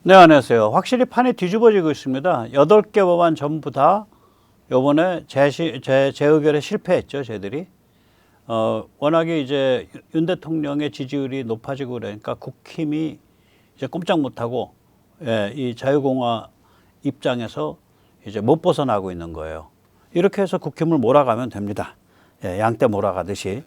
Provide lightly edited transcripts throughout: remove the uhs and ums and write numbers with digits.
네, 안녕하세요. 확실히 판이 뒤집어지고 있습니다. 8개 법안 전부 다 요번에 재의결에 실패했죠, 쟤들이. 워낙에 이제 윤 대통령의 지지율이 높아지고 그러니까 국힘이 이제 꼼짝 못하고, 예, 이 자유공화 입장에서 이제 못 벗어나고 있는 거예요. 이렇게 해서 국힘을 몰아가면 됩니다. 예, 양떼 몰아가듯이.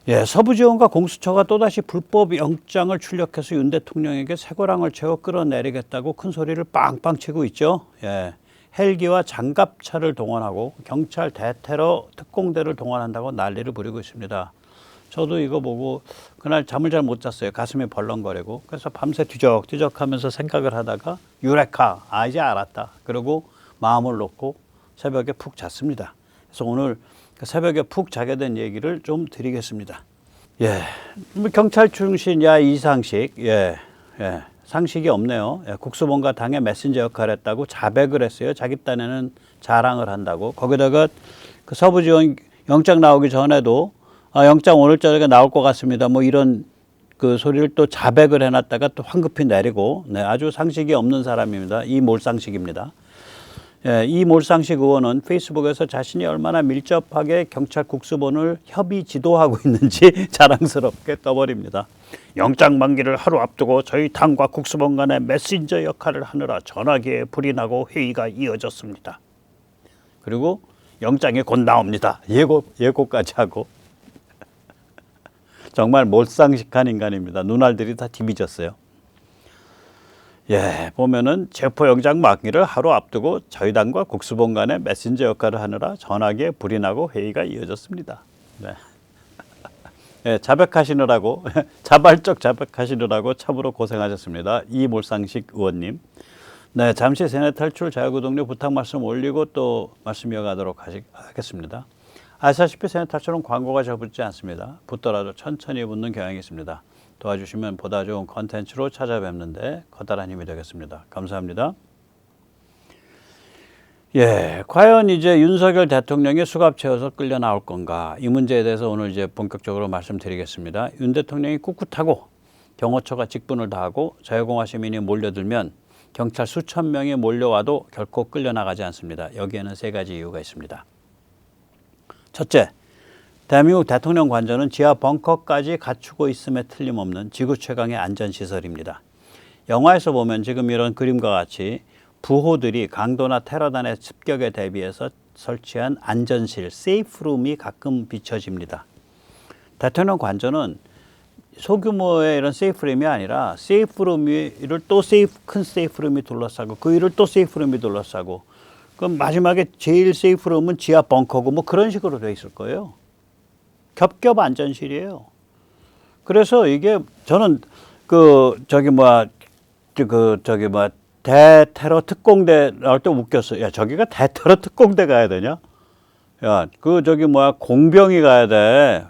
예, 서부지원과 공수처가 또다시 불법 영장을 출력해서 윤 대통령에게 쇠고랑을 채워 끌어내리겠다고 큰 소리를 빵빵 치고 있죠. 예, 헬기와 장갑차를 동원하고 경찰 대테러 특공대를 동원한다고 난리를 부리고 있습니다. 저도 이거 보고 그날 잠을 잘 못 잤어요. 가슴이 벌렁거리고. 그래서 밤새 뒤적뒤적 하면서 생각을 하다가 유레카, 이제 알았다. 그리고 마음을 놓고 새벽에 푹 잤습니다. 그래서 오늘 새벽에 푹 자게 된 얘기를 좀 드리겠습니다. 예, 경찰 출신 이상식, 상식이 없네요. 예, 국수본과 당의 메신저 역할을 했다고 자백을 했어요. 자기 딴에는 자랑을 한다고. 거기다가 그 서부지원 영장 나오기 전에도 영장 오늘 저녁에 나올 것 같습니다. 뭐 이런 그 소리를 또 자백을 해놨다가 또 황급히 내리고, 네, 아주 상식이 없는 사람입니다. 이 몰상식입니다. 예, 이 몰상식 의원은 페이스북에서 자신이 얼마나 밀접하게 경찰 국수본을 협의 지도하고 있는지 자랑스럽게 떠버립니다. 영장 만기를 하루 앞두고 저희 당과 국수본 간의 메신저 역할을 하느라 전화기에 불이 나고 회의가 이어졌습니다. 그리고 영장이 곧 나옵니다. 예고까지 하고. 정말 몰상식한 인간입니다. 눈알들이 다 뒤비졌어요. 예, 보면은 체포영장 만기를 하루 앞두고 저희 당과 국수본 간의 메신저 역할을 하느라 전화기에 불이 나고 회의가 이어졌습니다. 네. 예, 자백하시느라고, 자발적 자백하시느라고 참으로 고생하셨습니다. 이 몰상식 의원님. 네, 잠시 세뇌 탈출 자유구독료 부탁 말씀 올리고 또 말씀 이어가도록 하겠습니다. 아시다시피 세뇌 탈출은 광고가 잘 붙지 않습니다. 붙더라도 천천히 붙는 경향이 있습니다. 도와주시면 보다 좋은 컨텐츠로 찾아뵙는데 커다란 힘이 되겠습니다. 감사합니다. 예, 과연 이제 윤석열 대통령이 수갑 채워서 끌려 나올 건가? 이 문제에 대해서 오늘 이제 본격적으로 말씀드리겠습니다. 윤 대통령이 꿋꿋하고 경호처가 직분을 다하고 자유공화 시민이 몰려들면 경찰 수천 명이 몰려와도 결코 끌려 나가지 않습니다. 여기에는 세 가지 이유가 있습니다. 첫째, 대한민국 대통령 관저는 지하 벙커까지 갖추고 있음에 틀림없는 지구 최강의 안전시설입니다. 영화에서 보면 지금 이런 그림과 같이 부호들이 강도나 테러단의 습격에 대비해서 설치한 안전실, 세이프룸이 가끔 비춰집니다. 대통령 관저는 소규모의 이런 세이프룸이 아니라 세이프룸을 또 큰 세이프룸이 둘러싸고 그 위를 또 세이프룸이 둘러싸고 그럼 마지막에 제일 세이프룸은 지하 벙커고 뭐 그런 식으로 돼 있을 거예요. 겹겹 안전실이에요. 그래서 이게 저는 대테러 특공대 나올 때 웃겼어요. 야, 저기가 대테러 특공대 가야 되냐? 야, 공병이 가야 돼.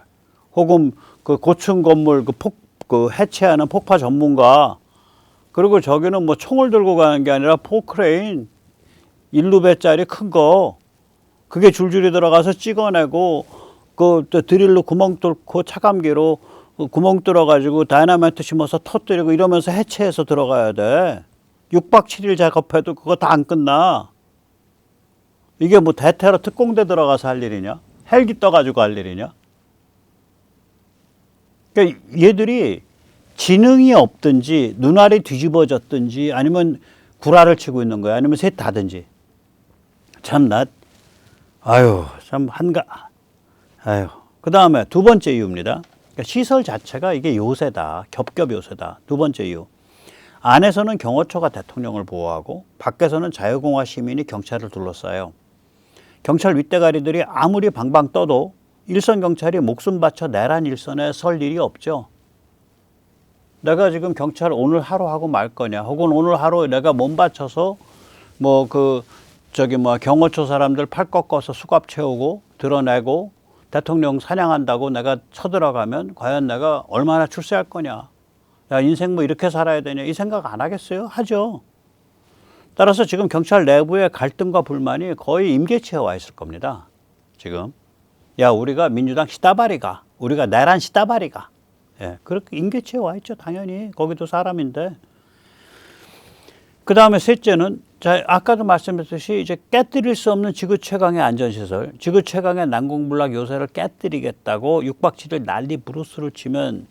혹은 그 고층 건물 해체하는 폭파 전문가. 그리고 저기는 뭐 총을 들고 가는 게 아니라 포크레인 1루배짜리 큰 거. 그게 줄줄이 들어가서 찍어내고 또 드릴로 구멍 뚫고 차감기로 구멍 뚫어가지고 다이나마이트 심어서 터뜨리고 이러면서 해체해서 들어가야 돼. 6박 7일 작업해도 그거 다 안 끝나. 이게 뭐 대테러 특공대 들어가서 할 일이냐? 헬기 떠가지고 할 일이냐? 그러니까 얘들이 지능이 없든지 눈알이 뒤집어졌든지 아니면 구라를 치고 있는 거야. 아니면 셋 다든지. 참 그 다음에 두 번째 이유입니다. 그러니까 시설 자체가 이게 요새다. 겹겹 요새다. 두 번째 이유. 안에서는 경호처가 대통령을 보호하고 밖에서는 자유공화 시민이 경찰을 둘러싸요. 경찰 윗대가리들이 아무리 방방 떠도 일선 경찰이 목숨 바쳐 내란 일선에 설 일이 없죠. 내가 지금 경찰 오늘 하루 하고 말 거냐 혹은 오늘 하루 내가 몸 바쳐서 경호처 사람들 팔 꺾어서 수갑 채우고 드러내고 대통령 사냥한다고 내가 쳐들어가면 과연 내가 얼마나 출세할 거냐. 야, 인생 뭐 이렇게 살아야 되냐. 이 생각 안 하겠어요? 하죠. 따라서 지금 경찰 내부의 갈등과 불만이 거의 임계치에 와 있을 겁니다. 지금. 야, 우리가 민주당 시다바리가, 우리가 내란 시다바리가. 예, 그렇게 임계치에 와 있죠. 당연히. 거기도 사람인데. 그 다음에 셋째는, 자, 아까도 말씀드렸듯이 이제 깨뜨릴 수 없는 지구 최강의 안전시설, 지구 최강의 난공불락 요새를 깨뜨리겠다고 6박 7일 난리 부르스를 치면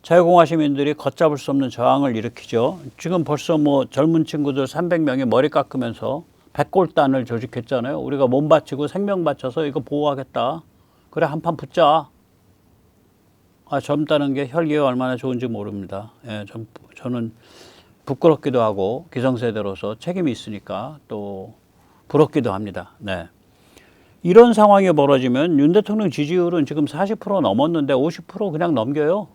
자유공화 시민들이 걷잡을 수 없는 저항을 일으키죠. 지금 벌써 뭐 젊은 친구들 300명이 머리 깎으면서 백골단을 조직했잖아요. 우리가 몸 바치고 생명 바쳐서 이거 보호하겠다. 그래, 한판 붙자. 아, 젊다는 게 혈기가 얼마나 좋은지 모릅니다. 예, 저는 부끄럽기도 하고 기성세대로서 책임이 있으니까 또 부럽기도 합니다. 네. 이런 상황이 벌어지면 윤 대통령 지지율은 지금 40% 넘었는데 50% 그냥 넘겨요.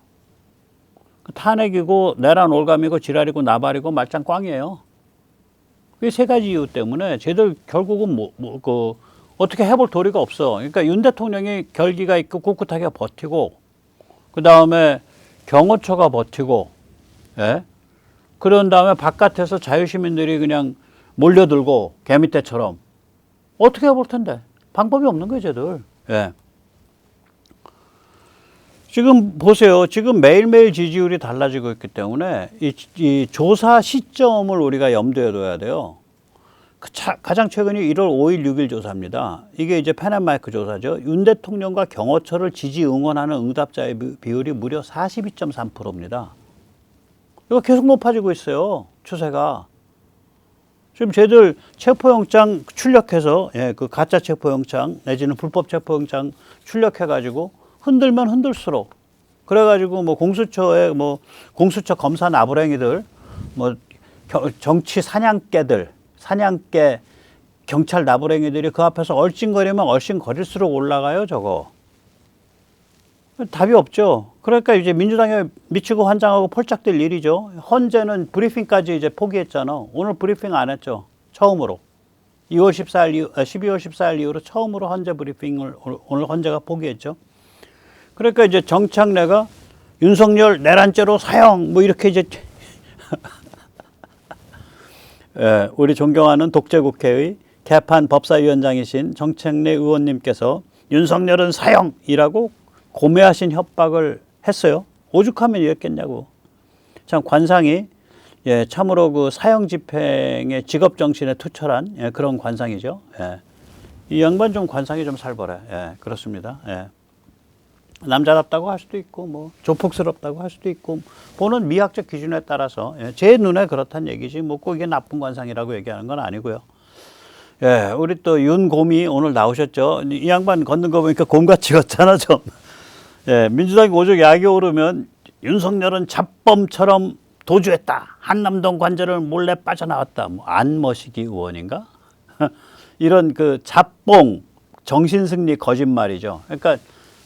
탄핵이고 내란 올감이고 지랄이고 나발이고 말짱 꽝이에요. 그 세 가지 이유 때문에 쟤들 결국은 어떻게 해볼 도리가 없어. 그러니까 윤 대통령이 결기가 있고 꿋꿋하게 버티고, 그 다음에 경호처가 버티고, 예? 그런 다음에 바깥에서 자유시민들이 그냥 몰려들고 개미떼처럼 어떻게 해볼 텐데. 방법이 없는 거예요, 쟤들. 예. 지금 보세요. 지금 매일매일 지지율이 달라지고 있기 때문에 이 조사 시점을 우리가 염두에 둬야 돼요. 가장 최근이 1월 5일, 6일 조사입니다. 이게 이제 펜앤마이크 조사죠. 윤 대통령과 경호처를 지지 응원하는 응답자의 비율이 무려 42.3%입니다. 이거 계속 높아지고 있어요. 추세가. 지금 쟤들 체포영장 출력해서, 예, 그 가짜 체포영장 내지는 불법 체포영장 출력해가지고 흔들면 흔들수록, 그래가지고 뭐 공수처 검사 나부랭이들, 뭐 정치 사냥개 경찰 나부랭이들이 그 앞에서 얼씬거리면 얼씬거릴수록 올라가요, 저거. 답이 없죠. 그러니까 이제 민주당에 미치고 환장하고 펄짝 뛸 일이죠. 헌재는 브리핑까지 이제 포기했잖아. 오늘 브리핑 안 했죠. 처음으로. 12월 14일 이후로 처음으로 헌재 브리핑을 오늘 헌재가 포기했죠. 그러니까 이제 정창래가 윤석열 내란죄로 사형 뭐 이렇게 이제 예, 우리 존경하는 독재국회의 개판 법사위원장이신 정창래 의원님께서 윤석열은 사형이라고 고매하신 협박을 했어요. 오죽하면 이랬겠냐고. 참 관상이, 예, 참으로 그 사형 집행의 직업 정신에 투철한, 예, 그런 관상이죠. 예. 이 양반 좀 관상이 좀 살벌해. 예, 그렇습니다. 예. 남자답다고 할 수도 있고, 뭐 조폭스럽다고 할 수도 있고, 보는 미학적 기준에 따라서, 예, 제 눈에 그렇단 얘기지, 뭐 꼭 이게 나쁜 관상이라고 얘기하는 건 아니고요. 예, 우리 또 윤곰이 오늘 나오셨죠. 이 양반 걷는 거 보니까 곰같이 걷잖아, 좀. 예, 민주당이 오죽 약이 오르면 윤석열은 잡범처럼 도주했다. 한남동 관저를 몰래 빠져나왔다. 뭐 안머시기 의원인가? 이런 그 잡봉 정신승리 거짓말이죠. 그러니까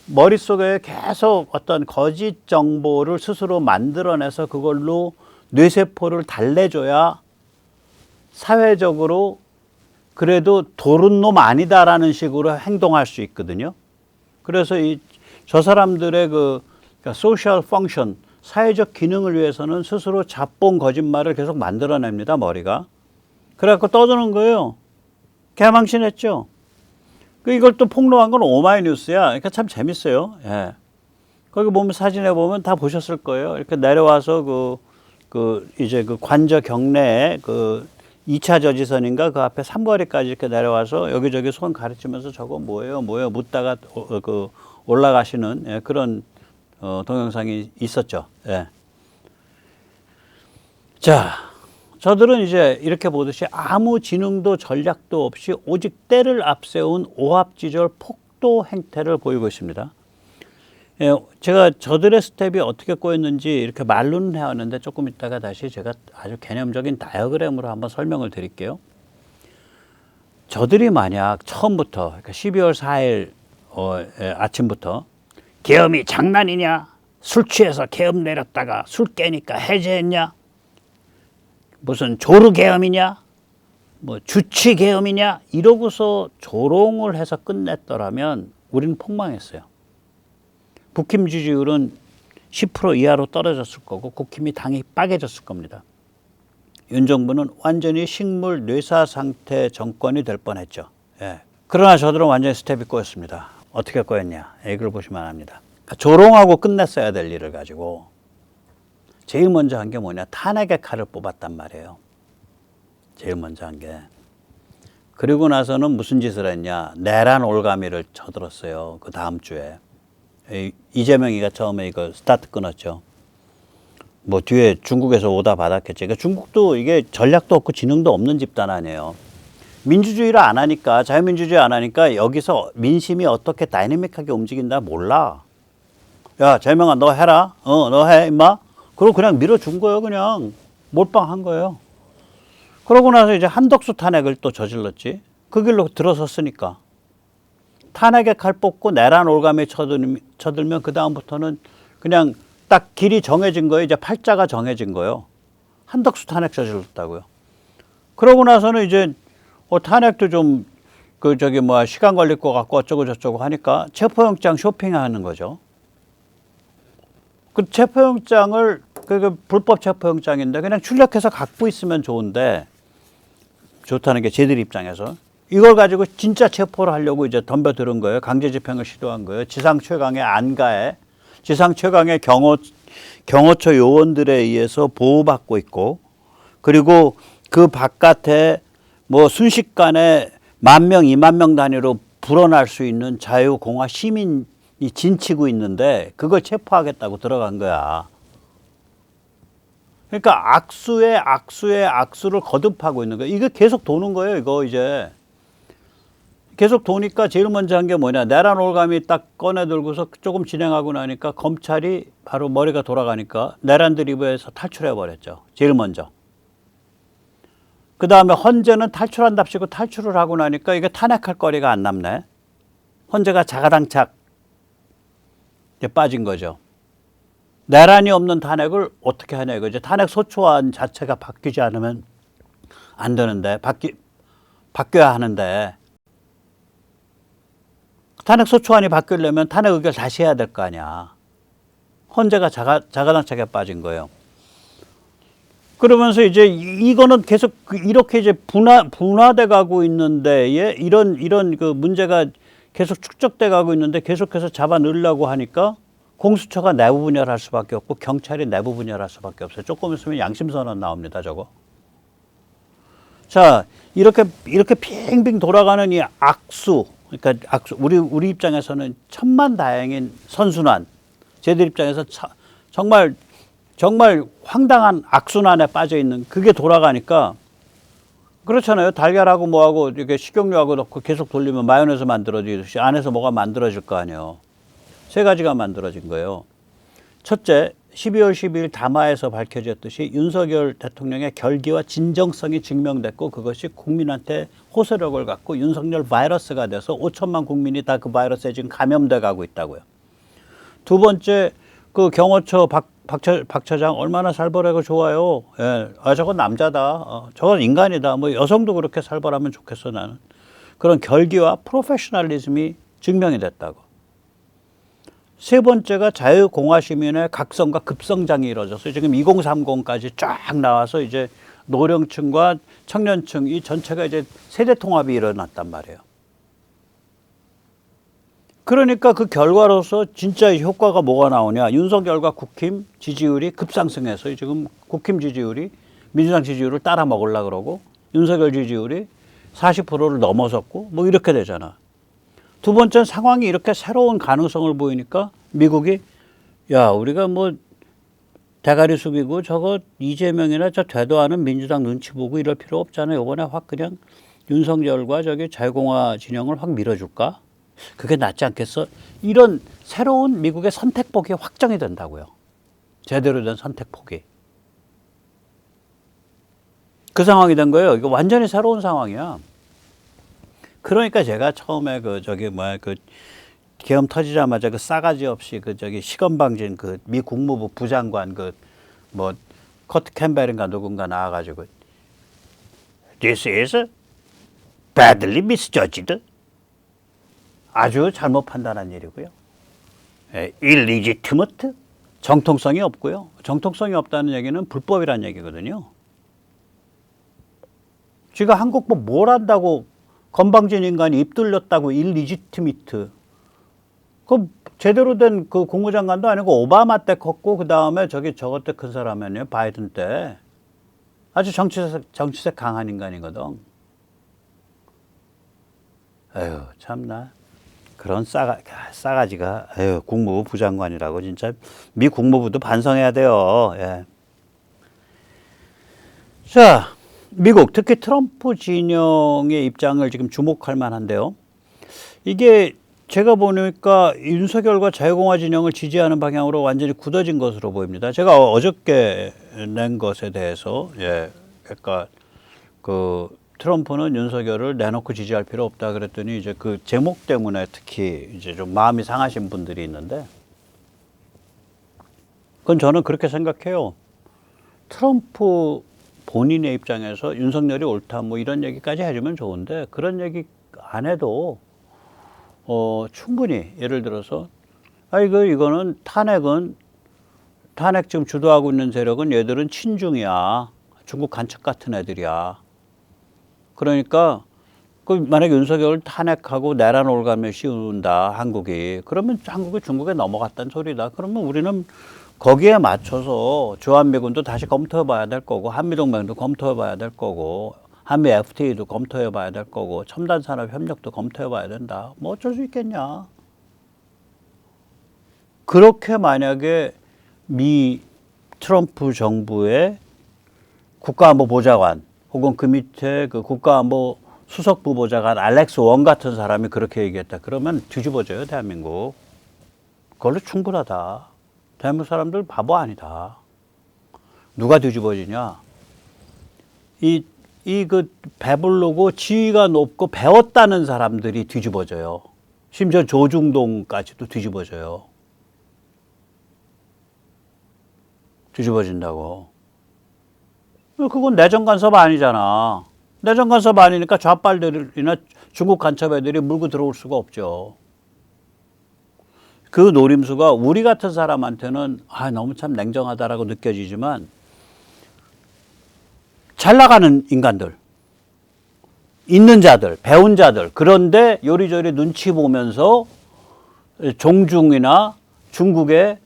머릿속에 계속 어떤 거짓 정보를 스스로 만들어내서 그걸로 뇌세포를 달래줘야 사회적으로 그래도 도른 놈 아니다라는 식으로 행동할 수 있거든요. 그래서 저 사람들의 그러니까 소셜 펑션, 사회적 기능을 위해서는 스스로 잡봉 거짓말을 계속 만들어냅니다, 머리가. 그래갖고 떠드는 거예요. 개망신했죠. 이걸 또 폭로한 건 오마이뉴스야. 그러니까 참 재밌어요. 예. 거기 보면 사진에 보면 다 보셨을 거예요. 이렇게 내려와서 이제 그 관저 경내에 그 2차 저지선인가 그 앞에 삼거리까지 이렇게 내려와서 여기저기 손 가르치면서 저거 뭐예요 묻다가 올라가시는, 예, 그런 동영상이 있었죠. 예. 자, 저들은 이제 이렇게 보듯이 아무 지능도 전략도 없이 오직 때를 앞세운 오합지졸 폭도 행태를 보이고 있습니다. 예, 제가 저들의 스텝이 어떻게 꼬였는지 이렇게 말로는 해왔는데 조금 이따가 다시 제가 아주 개념적인 다이어그램으로 한번 설명을 드릴게요. 저들이 만약 처음부터, 그러니까 12월 4일 아침부터 계엄이 장난이냐? 술 취해서 계엄 내렸다가 술 깨니까 해제했냐? 무슨 조르계엄이냐? 뭐 주치계엄이냐? 이러고서 조롱을 해서 끝냈더라면 우리는 폭망했어요. 국힘 지지율은 10% 이하로 떨어졌을 거고 국힘이 당이 빠개졌을 겁니다. 윤 정부는 완전히 식물 뇌사 상태 정권이 될 뻔했죠. 예. 그러나 저들은 완전히 스텝이 꼬였습니다. 어떻게 꼬였냐? 이걸 보시면 압니다. 조롱하고 끝냈어야 될 일을 가지고 제일 먼저 한 게 뭐냐? 탄핵의 칼을 뽑았단 말이에요. 제일 먼저 한 게. 그리고 나서는 무슨 짓을 했냐. 내란 올가미를 쳐들었어요. 그 다음 주에. 이재명이가 처음에 이거 스타트 끊었죠. 뭐 뒤에 중국에서 오다 받았겠지. 그러니까 중국도 이게 전략도 없고 지능도 없는 집단 아니에요. 민주주의를 안 하니까, 자유민주주의 안 하니까 여기서 민심이 어떻게 다이내믹하게 움직인다 몰라. 야, 재명아, 너 해라. 너 해, 임마. 그러고 그냥 밀어준 거예요, 그냥. 몰빵한 거예요. 그러고 나서 이제 한덕수 탄핵을 또 저질렀지. 그 길로 들어섰으니까. 탄핵에 칼 뽑고 내란 올가미에 쳐들면 그다음부터는 그냥 딱 길이 정해진 거예요. 이제 팔자가 정해진 거예요. 한덕수 탄핵 저질렀다고요. 그러고 나서는 이제 탄핵도 좀 시간 걸릴 것 같고 어쩌고 저쩌고 하니까 체포영장 쇼핑하는 거죠. 그 체포영장을 그 불법 체포영장인데 그냥 출력해서 갖고 있으면 좋다는 게 쟤들 입장에서 이걸 가지고 진짜 체포를 하려고 이제 덤벼들은 거예요. 강제 집행을 시도한 거예요. 지상 최강의 안가에 지상 최강의 경호처 요원들에 의해서 보호받고 있고 그리고 그 바깥에 뭐 순식간에 10,000명, 20,000명 단위로 불어날 수 있는 자유공화 시민이 진치고 있는데 그걸 체포하겠다고 들어간 거야. 그러니까 악수를 거듭하고 있는 거예요. 이게 계속 도는 거예요, 이거 이제. 계속 도니까 제일 먼저 한 게 뭐냐. 내란 올가미 딱 꺼내들고서 조금 진행하고 나니까 검찰이 바로 머리가 돌아가니까 내란 드리브에서 탈출해버렸죠. 제일 먼저. 그 다음에 헌재는 탈출한답시고 탈출을 하고 나니까 이게 탄핵할 거리가 안 남네. 헌재가 자가당착 빠진 거죠. 내란이 없는 탄핵을 어떻게 하냐 이거죠. 탄핵 소추안 자체가 바뀌지 않으면 안 되는데 바뀌어야 하는데 탄핵 소추안이 바뀌려면 탄핵 의결 다시 해야 될 거 아니야. 헌재가 자가당착에 빠진 거예요. 그러면서 이제 이거는 계속 이렇게 이제 분화돼 가고 있는데 이런 그 문제가 계속 축적돼 가고 있는데 계속해서 잡아 넣으려고 하니까 공수처가 내부 분열할 수밖에 없고 경찰이 내부 분열할 수밖에 없어요. 조금 있으면 양심선언 나옵니다, 저거. 자, 이렇게 빙빙 돌아가는 이 그러니까 우리 입장에서는 천만다행인 선순환, 쟤들 입장에서 정말 황당한 악순환에 빠져 있는 그게 돌아가니까 그렇잖아요. 달걀하고 뭐하고 이렇게 식용유하고 넣고 계속 돌리면 마요네즈 만들어지듯이 안에서 뭐가 만들어질 거 아니에요. 세 가지가 만들어진 거예요. 첫째, 12월 12일 담화에서 밝혀졌듯이 윤석열 대통령의 결기와 진정성이 증명됐고 그것이 국민한테 호소력을 갖고 윤석열 바이러스가 돼서 5천만 국민이 다 그 바이러스에 지금 감염돼 가고 있다고요. 두 번째, 그 경호처 박 처장 얼마나 살벌하고 좋아요. 예. 저건 남자다. 저건 인간이다. 뭐 여성도 그렇게 살벌하면 좋겠어 나는. 그런 결기와 프로페셔널리즘이 증명이 됐다고. 세 번째가 자유공화 시민의 각성과 급성장이 이루어졌어요. 지금 2030까지 쫙 나와서 이제 노령층과 청년층 이 전체가 이제 세대 통합이 일어났단 말이에요. 그러니까 그 결과로서 진짜 효과가 뭐가 나오냐. 윤석열과 국힘 지지율이 급상승해서 지금 국힘 지지율이 민주당 지지율을 따라 먹으려고 그러고 윤석열 지지율이 40%를 넘어섰고 뭐 이렇게 되잖아. 두 번째는 상황이 이렇게 새로운 가능성을 보이니까 미국이 야 우리가 뭐 대가리 숙이고 저거 이재명이나 저 되도 않은 민주당 눈치 보고 이럴 필요 없잖아요. 이번에 확 그냥 윤석열과 저기 자유공화 진영을 확 밀어줄까? 그게 낫지 않겠어? 이런 새로운 미국의 선택폭이 확정이 된다고요. 제대로 된 선택폭이. 그 상황이 된 거예요. 이거 완전히 새로운 상황이야. 그러니까 제가 처음에 계엄 터지자마자 그 싸가지 없이 시건방진 미 국무부 부장관 커트 캠벨인가 누군가 나와가지고 This is badly misjudged. 아주 잘못 판단한 일이고요. Illegitimate. 정통성이 없고요. 정통성이 없다는 얘기는 불법이라는 얘기거든요. 지가 한국 뭘 한다고 건방진 인간이 입 뚫렸다고 일리지티미트. 그 제대로 된 그 국무장관도 아니고 오바마 때 컸고 그 다음에 저것 때 큰 사람이에요. 바이든 때. 아주 정치색 강한 인간이거든. 에휴, 참나. 그런 싸가지가, 에휴, 국무부 부장관이라고 진짜 미 국무부도 반성해야 돼요. 예. 자, 미국, 특히 트럼프 진영의 입장을 지금 주목할 만한데요. 이게 제가 보니까 윤석열과 자유공화 진영을 지지하는 방향으로 완전히 굳어진 것으로 보입니다. 제가 어저께 낸 것에 대해서, 예, 그러니까 그 트럼프는 윤석열을 내놓고 지지할 필요 없다 그랬더니 이제 그 제목 때문에 특히 이제 좀 마음이 상하신 분들이 있는데, 그건 저는 그렇게 생각해요. 트럼프 본인의 입장에서 윤석열이 옳다 뭐 이런 얘기까지 해주면 좋은데, 그런 얘기 안 해도 충분히 예를 들어서 이거는 탄핵 지금 주도하고 있는 세력은 얘들은 친중이야, 중국 간첩 같은 애들이야. 그러니까 만약에 윤석열을 탄핵하고 내란 올감을 씌운다 한국이, 그러면 한국이 중국에 넘어갔다는 소리다. 그러면 우리는 거기에 맞춰서 주한미군도 다시 검토해봐야 될 거고, 한미동맹도 검토해봐야 될 거고, 한미 FTA도 검토해봐야 될 거고, 첨단산업협력도 검토해봐야 된다. 뭐 어쩔 수 있겠냐. 그렇게 만약에 미 트럼프 정부의 국가안보보좌관 혹은 그 밑에 그 국가안보 수석부보좌관 알렉스 원 같은 사람이 그렇게 얘기했다. 그러면 뒤집어져요, 대한민국. 그걸로 충분하다. 대한민국 사람들 바보 아니다. 누가 뒤집어지냐? 그 배부르고 지위가 높고 배웠다는 사람들이 뒤집어져요. 심지어 조중동까지도 뒤집어져요. 뒤집어진다고. 그건 내정 간섭 아니잖아. 내정 간섭 아니니까 좌빨들이나 중국 간첩 애들이 물고 들어올 수가 없죠. 그 노림수가 우리 같은 사람한테는 너무 참 냉정하다라고 느껴지지만, 잘 나가는 인간들, 있는 자들, 배운 자들, 그런데 요리조리 눈치 보면서 종중이나 중국의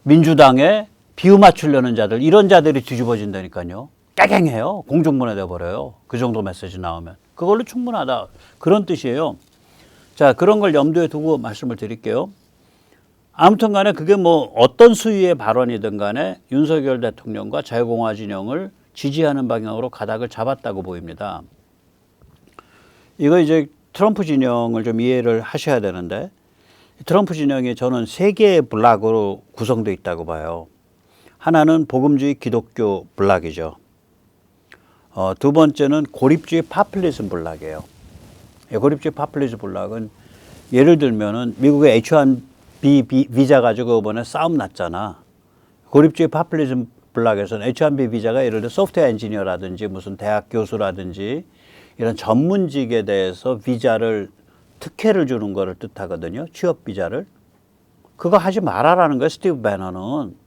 민주당에 비유 맞추려는 자들, 이런 자들이 뒤집어진다니까요. 깨갱해요. 공중분해 버려요. 그 정도 메시지 나오면. 그걸로 충분하다. 그런 뜻이에요. 자, 그런 걸 염두에 두고 말씀을 드릴게요. 아무튼 간에 그게 뭐 어떤 수위의 발언이든 간에 윤석열 대통령과 자유공화 진영을 지지하는 방향으로 가닥을 잡았다고 보입니다. 이거 이제 트럼프 진영을 좀 이해를 하셔야 되는데, 트럼프 진영이 저는 세 개의 블락으로 구성되어 있다고 봐요. 하나는 복음주의 기독교 블락이죠. 두 번째는 고립주의 파퓰리즘 블락이에요. 고립주의 파퓰리즘 블락은 예를 들면은 미국의 H1B 비자 가지고 이번에 싸움 났잖아. 고립주의 파퓰리즘 블락에서는 H1B 비자가 예를 들어 소프트웨어 엔지니어라든지 무슨 대학 교수라든지 이런 전문직에 대해서 비자를 특혜를 주는 거를 뜻하거든요. 취업 비자를. 그거 하지 말아라는 거예요, 스티브 배너는.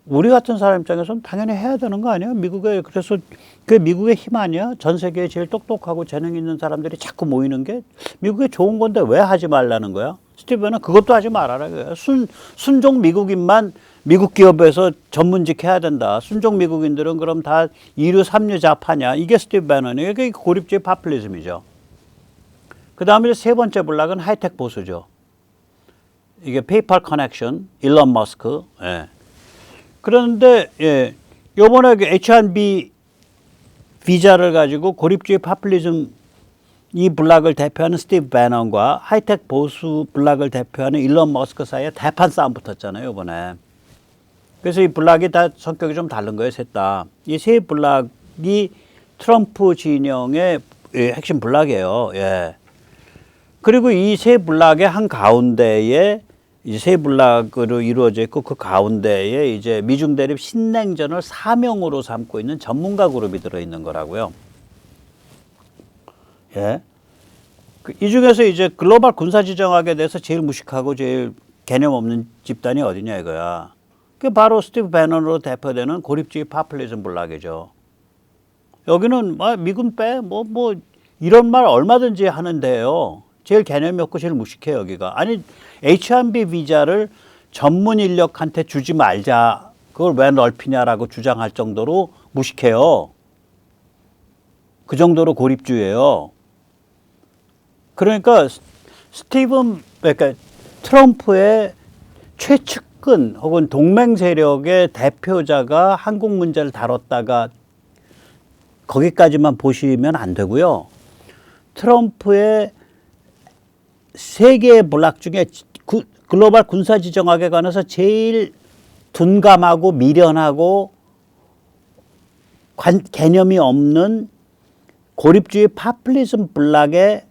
우리 같은 사람 입장에서는 당연히 해야 되는 거 아니야? 그래서 그게 미국의 힘 아니야? 전 세계에 제일 똑똑하고 재능 있는 사람들이 자꾸 모이는 게 미국의 좋은 건데 왜 하지 말라는 거야? 스티브는 그것도 하지 말아라. 순종 미국인만 미국 기업에서 전문직 해야 된다. 순종 미국인들은 그럼 다 2류, 3류 좌파냐? 이게 스티브 배너니에요. 이게 고립주의 파퓰리즘이죠. 그 다음에 세 번째 블락은 하이텍 보수죠. 이게 페이팔 커넥션, 일론 머스크. 예. 그런데 요번에 H1B 비자를 가지고 고립주의 파퓰리즘 이 블락을 대표하는 스티브 배넌과 하이텍 보수 블락을 대표하는 일론 머스크 사이에 대판 싸움 붙었잖아요, 이번에. 그래서 이 블락이 다 성격이 좀 다른 거예요, 셋 다. 이 세 블락이 트럼프 진영의 핵심 블락이에요. 예. 그리고 이 세 블락의 한 가운데에 이제 세 블락으로 이루어져 있고, 그 가운데에 이제 미중 대립 신냉전을 사명으로 삼고 있는 전문가 그룹이 들어있는 거라고요. 예. 이 중에서 이제 글로벌 군사지정학에 대해서 제일 무식하고 제일 개념 없는 집단이 어디냐 이거야. 그게 바로 스티브 배넌으로 대표되는 고립주의 파퓰리즘 블락이죠. 여기는 미군 빼? 뭐 이런 말 얼마든지 하는데요. 제일 개념이 없고 제일 무식해요, 여기가. 아니, H1B 비자를 전문 인력한테 주지 말자. 그걸 왜 넓히냐라고 주장할 정도로 무식해요. 그 정도로 고립주의예요. 그러니까 그러니까 트럼프의 최측근 혹은 동맹 세력의 대표자가 한국 문제를 다뤘다가 거기까지만 보시면 안 되고요. 트럼프의 세 개의 블록 중에 글로벌 군사지정학에 관해서 제일 둔감하고 미련하고 개념이 없는 고립주의 파퓰리즘 블록의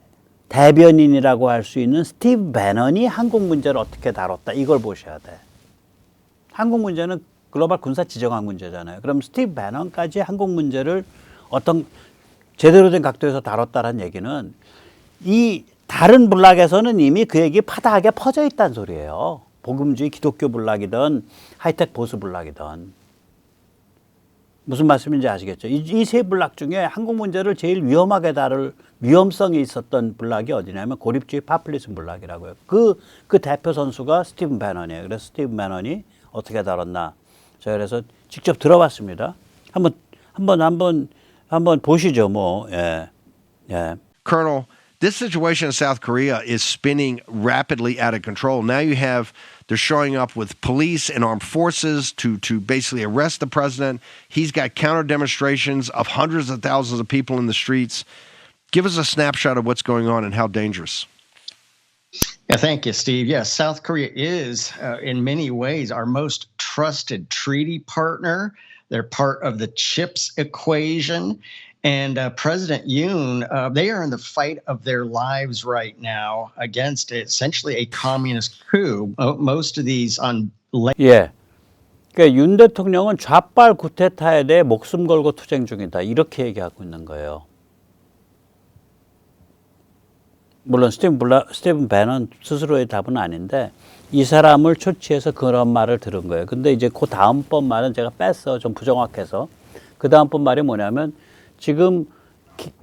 대변인이라고 할 수 있는 스티브 배넌이 한국 문제를 어떻게 다뤘다. 이걸 보셔야 돼. 한국 문제는 글로벌 군사지정학 문제잖아요. 그럼 스티브 배넌까지 한국 문제를 어떤 제대로 된 각도에서 다뤘다는 얘기는 이 다른 블록에서는 이미 그 얘기 파다하게 퍼져 있다는 소리예요. 복음주의 기독교 블록이든 하이텍 보수 블록이든. 무슨 말씀인지 아시겠죠? 이 세 블록 중에 한국 문제를 제일 위험하게 다룰 위험성이 있었던 블록이 어디냐면 고립주의 파퓰리즘 블록이라고요. 그 대표 선수가 스티븐 배넌이에요. 그래서 스티븐 배넌이 어떻게 다뤘나. 제가 그래서 직접 들어봤습니다. 한번 보시죠, 뭐. 예. 예. Colonel, this situation in South Korea is spinning rapidly out of control. Now they're showing up with police and armed forces to basically arrest the president. He's got counter demonstrations of hundreds of thousands of people in the streets. Give us a snapshot of what's going on and how dangerous. Yeah, thank you, Steve. Yes, South Korea is, in many ways, our most trusted treaty partner. They're part of the CHIPS equation. And President Yoon, they are in the fight of their lives right now against essentially a communist coup. Most of these on. 예. 그러니까 윤 대통령은 좌빨 쿠데타에 대해 목숨 걸고 투쟁 중이다. 이렇게 얘기하고 있는 거예요. 물론 스티븐 배넌 스스로의 답은 아닌데 이 사람을 초치해서 그런 말을 들은 거예요. 근데 이제 그 다음번 말은 제가 뺐어. 좀 부정확해서. 그 다음번 말이 뭐냐면 지금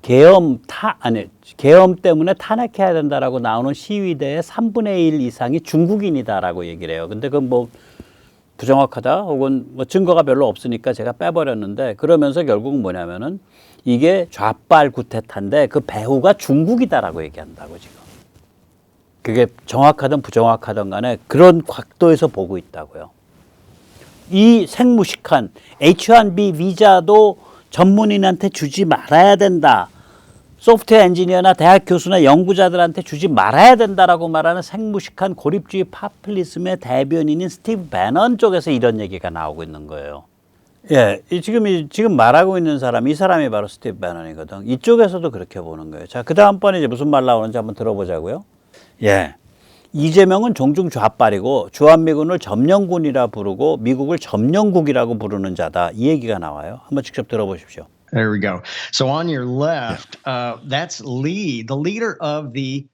계엄 때문에 탄핵해야 된다라고 나오는 시위대의 3분의 1 이상이 중국인이다라고 얘기를 해요. 근데 그건 뭐 부정확하다 혹은 뭐 증거가 별로 없으니까 제가 빼버렸는데 그러면서 결국은 뭐냐면은 이게 좌빨 쿠데타인데 그 배후가 중국이다라고 얘기한다고 지금. 그게 정확하든 부정확하든 간에 그런 각도에서 보고 있다고요. 이 생무식한 H1B 비자도 전문인한테 주지 말아야 된다. 소프트웨어 엔지니어나 대학 교수나 연구자들한테 주지 말아야 된다라고 말하는 생무식한 고립주의 파퓰리즘의 대변인인 스티브 배넌 쪽에서 이런 얘기가 나오고 있는 거예요. 예, 지금 말하고 있는 이 사람이 바로 스티브 배넌이거든. 이쪽에서도 그렇게 보는 거예요. 자, 그 다음번에 이제 무슨 말 나오는지 한번 들어보자고요. 예. 이재명은 종중 좌빨이고 주한미군을 점령군이라 부르고 미국을 점령국이라고 부르는 자다. 이 얘기가 나와요. 한번 직접 들어보십시오. There we go. So on your left, that's Lee, the leader of the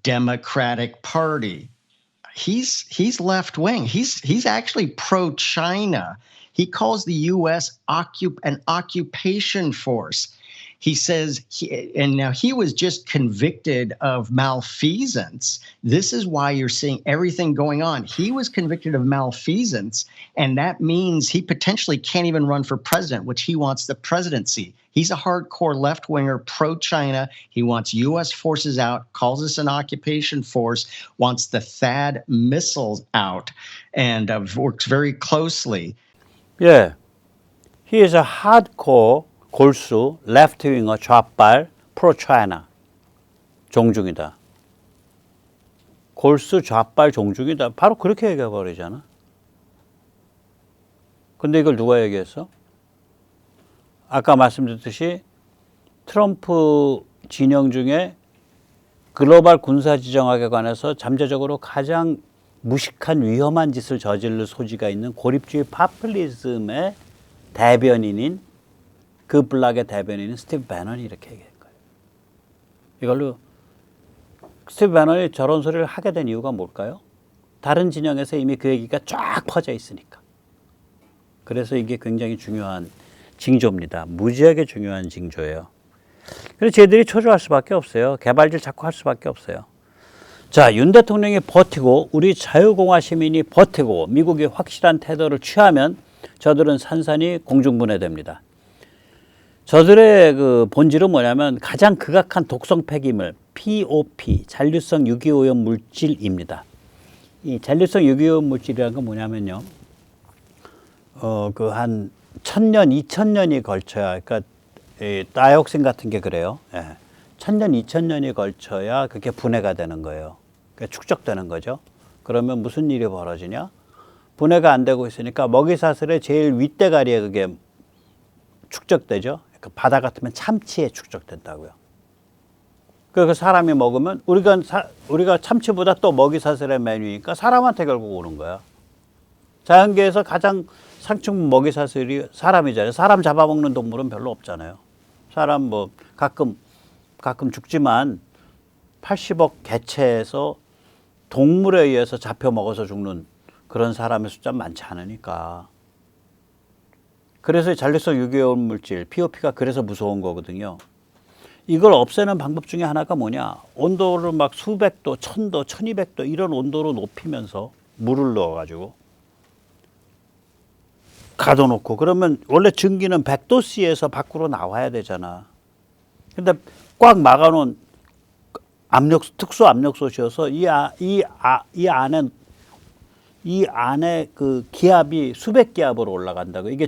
Democratic Party. He's left wing. He's actually pro-China. He calls the U.S. an occupation force. He says, and now he was just convicted of malfeasance. This is why you're seeing everything going on. He was convicted of malfeasance, and that means he potentially can't even run for president, which he wants the presidency. He's a hardcore left-winger, pro-China. He wants U.S. forces out, calls us an occupation force, wants the THAAD missiles out, and works very closely. Yeah, he is a hardcore 골수, 레프트윙어, 좌빨, 프로-차이나 종중이다. 골수, 좌빨, 종중이다. 바로 그렇게 얘기해버리잖아. 근데 이걸 누가 얘기했어? 아까 말씀드렸듯이 트럼프 진영 중에 글로벌 군사지정학에 관해서 잠재적으로 가장 무식한 위험한 짓을 저지를 소지가 있는 고립주의 파퓰리즘의 대변인인 그 블록의 대변인인 스티브 배넌이 이렇게 얘기한 거예요. 이걸로 스티브 배넌이 저런 소리를 하게 된 이유가 뭘까요? 다른 진영에서 이미 그 얘기가 쫙 퍼져 있으니까. 그래서 이게 굉장히 중요한 징조입니다. 무지하게 중요한 징조예요. 그래서 쟤들이 초조할 수밖에 없어요. 개발질 자꾸 할 수밖에 없어요. 자, 윤 대통령이 버티고 우리 자유공화 시민이 버티고 미국이 확실한 태도를 취하면 저들은 산산이 공중분해됩니다. 저들의 그 본질은 뭐냐면 가장 극악한 독성 폐기물 POP, 잔류성 유기오염 물질입니다. 이 잔류성 유기오염 물질이라는 건 뭐냐면요. 그 한 1000년, 2000년이 걸쳐야, 그러니까 이 다이옥신 같은 게 그래요. 예. 1000년, 2000년이 걸쳐야 그게 분해가 되는 거예요. 그러니까 축적되는 거죠. 그러면 무슨 일이 벌어지냐? 분해가 안 되고 있으니까 먹이사슬의 제일 윗대가리에 그게 축적되죠. 그러니까 바다 같으면 참치에 축적된다고요. 그래서 사람이 먹으면 우리가 참치보다 또 먹이사슬의 메뉴니까 사람한테 결국 오는 거야. 자연계에서 가장 상층 먹이사슬이 사람이잖아요. 사람 잡아먹는 동물은 별로 없잖아요. 사람 뭐 가끔 죽지만 80억 개체에서 동물에 의해서 잡혀 먹어서 죽는 그런 사람의 숫자는 많지 않으니까. 그래서 잔류성 유기오염 물질 POP가 그래서 무서운 거거든요. 이걸 없애는 방법 중에 하나가 뭐냐? 온도를 막 수백 도, 1000도, 1200도 이런 온도로 높이면서 물을 넣어가지고 가둬놓고, 그러면 원래 전기는 100도씨에서 밖으로 나와야 되잖아. 근데 꽉 막아놓은 특수 압력솥이어서 이 안에 그 기압이 수백 기압으로 올라간다고. 이게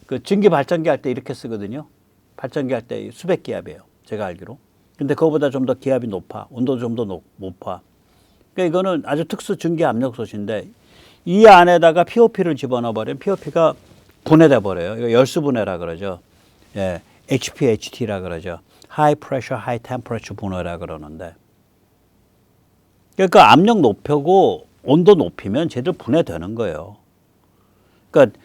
그 전기 발전기 할 때 이렇게 쓰거든요. 발전기 할 때 수백 기압이에요. 제가 알기로. 근데 그거보다 좀 더 기압이 높아. 온도도 좀 더 높아. 그러니까 이거는 아주 특수 전기 압력솥인데 이 안에다가 POP를 집어넣어 버리면 POP가 분해돼 버려요. 이거 열수 분해라 그러죠. 예. HPHT라 그러죠. High Pressure, High Temperature 분해라 그러는데. 그러니까 압력 높이고 온도 높이면 쟤들 분해되는 거예요. 그러니까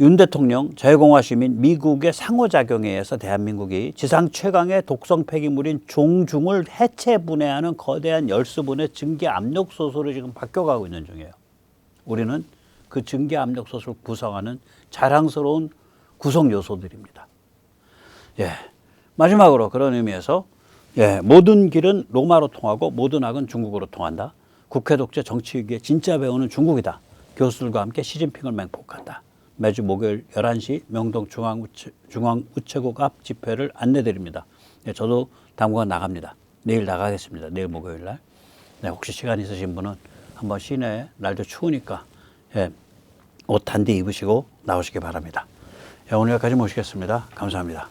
윤 대통령, 자유공화 시민, 미국의 상호작용에 의해서 대한민국이 지상 최강의 독성 폐기물인 종중을 해체 분해하는 거대한 열수 분해 증기 압력솥으로 지금 바뀌어가고 있는 중이에요. 우리는 그 증기 압력솥을 구성하는 자랑스러운 구성 요소들입니다. 예. 마지막으로 그런 의미에서 모든 길은 로마로 통하고 모든 악은 중국으로 통한다. 국회 독재 정치 위기의 진짜 배우는 중국이다. 교수들과 함께 시진핑을 맹폭한다. 매주 목요일 11시 명동 중앙우체국 앞 집회를 안내드립니다. 저도 당분간 나갑니다. 내일 나가겠습니다. 내일 목요일 날. 혹시 시간 있으신 분은 한번 시내에, 날도 추우니까 옷 단디 입으시고 나오시기 바랍니다. 오늘 여기까지 모시겠습니다. 감사합니다.